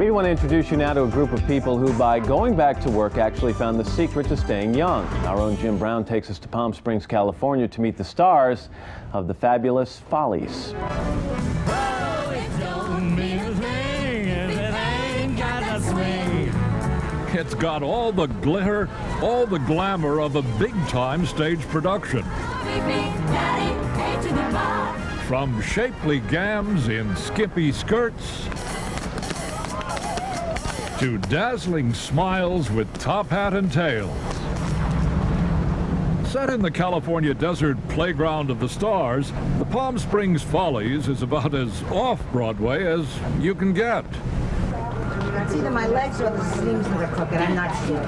We want to introduce you now to a group of people who, by going back to work, actually found the secret to staying young. Our own Jim Brown takes us to Palm Springs, California to meet the stars of the Fabulous Follies. It's got all the glitter, all the glamour of a big-time stage production. From shapely gams in skimpy skirts to dazzling smiles with top hat and tails. Set in the California desert playground of the stars, the Palm Springs Follies is about as off-Broadway as you can get. It's either my legs or the sleeves that are crooked, I'm not sure.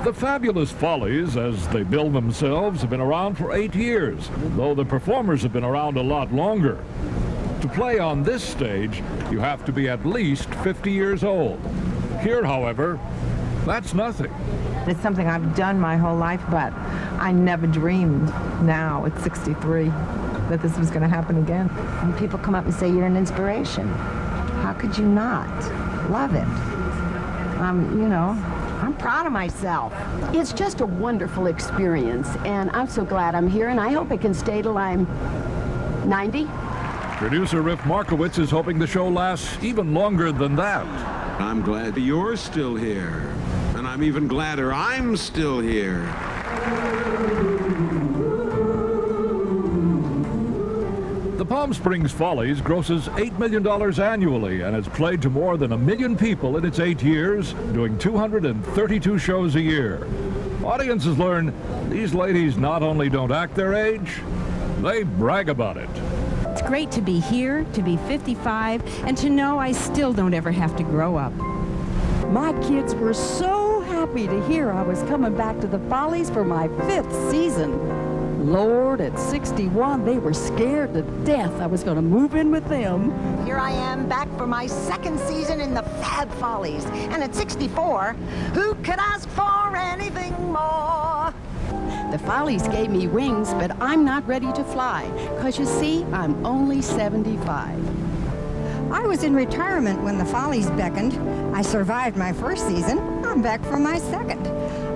The Fabulous Follies, as they bill themselves, have been around for 8 years, though the performers have been around a lot longer. To play on this stage, you have to be at least 50 years old. Here, however, that's nothing. It's something I've done my whole life, but I never dreamed now at 63 that this was going to happen again. When people come up and say you're an inspiration, how could you not love it? I'm proud of myself. It's just a wonderful experience, and I'm so glad I'm here, and I hope I can stay till I'm 90. Producer Riff Markowitz is hoping the show lasts even longer than that. I'm glad you're still here, and I'm even gladder I'm still here. The Palm Springs Follies grosses $8 million annually and has played to more than 1 million people in its 8 years, doing 232 shows a year. Audiences learn these ladies not only don't act their age, they brag about it. It's great to be here, to be 55, and to know I still don't ever have to grow up. My kids were so happy to hear I was coming back to the Follies for my 5th season. Lord, at 61, they were scared to death I was going to move in with them. Here I am back for my 2nd season in the Fab Follies. And at 64, who could ask for anything more? The Follies gave me wings, but I'm not ready to fly, because you see, I'm only 75. I was in retirement when the Follies beckoned. I survived my 1st season. I'm back for my 2nd.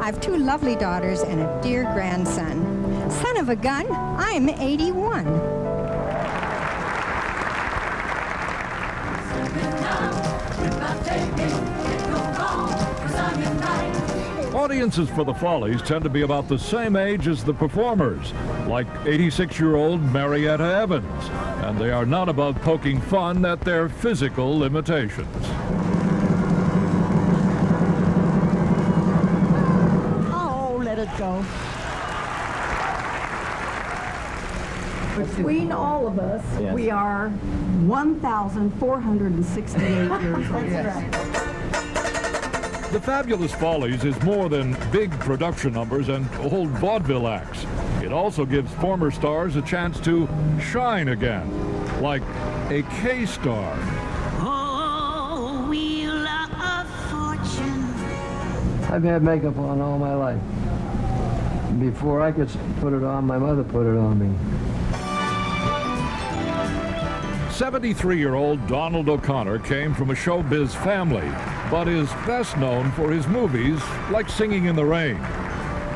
I have 2 lovely daughters and a dear grandson. Son of a gun, I'm 81. Audiences for the Follies tend to be about the same age as the performers, like 86-year-old Marietta Evans, and they are not above poking fun at their physical limitations. Oh, let it go. Between all of us, Yes. we are 1,468 years old. The Fabulous Follies is more than big production numbers and old vaudeville acts. It also gives former stars a chance to shine again, like a K-star. Oh, wheel of fortune. I've had makeup on all my life. Before I could put it on, my mother put it on me. 73-year-old Donald O'Connor came from a showbiz family, but is best known for his movies like Singing in the Rain.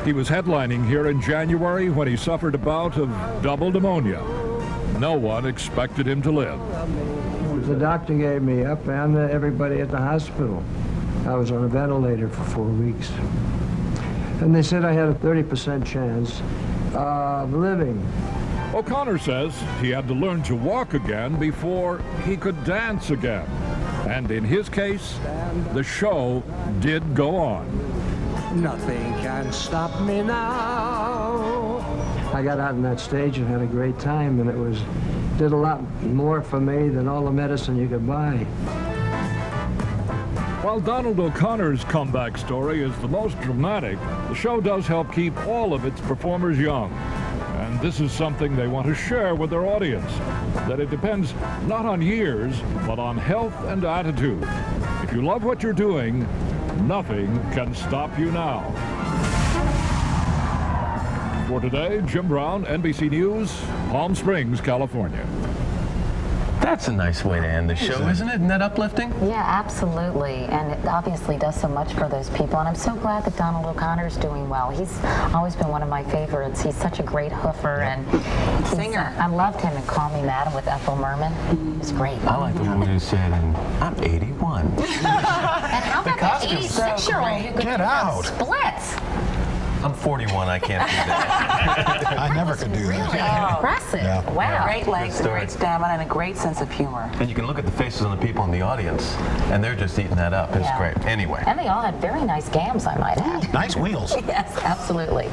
He was headlining here in January when he suffered a bout of double pneumonia. No one expected him to live. The doctor gave me up and everybody at the hospital. I was on a ventilator for 4 weeks. And they said I had a 30% chance of living. O'Connor says he had to learn to walk again before he could dance again. And in his case, the show did go on. Nothing can stop me now. I got out on that stage and had a great time, and it did a lot more for me than all the medicine you could buy. While Donald O'Connor's comeback story is the most dramatic, the show does help keep all of its performers young. And this is something they want to share with their audience, that it depends not on years, but on health and attitude. If you love what you're doing, nothing can stop you now. For today, Jim Brown, NBC News, Palm Springs, California. That's a nice way to end the show, isn't it? Isn't that uplifting? Yeah, absolutely. And it obviously does so much for those people. And I'm so glad that Donald O'Connor's doing well. He's always been one of my favorites. He's such a great hoofer and singer. I loved him in Call Me Madam with Ethel Merman. It was great. I like the woman who said, I'm 81. And how about that 86-year-old who could Get do out. splits? I'm 41. I can't do that. I never could do that. Really impressive. Yeah. Wow. Great legs, great stamina, and a great sense of humor. And you can look at the faces of the people in the audience, and they're just eating that up. It's great. Anyway. And they all had very nice gams, I might add. Nice wheels. Yes, absolutely.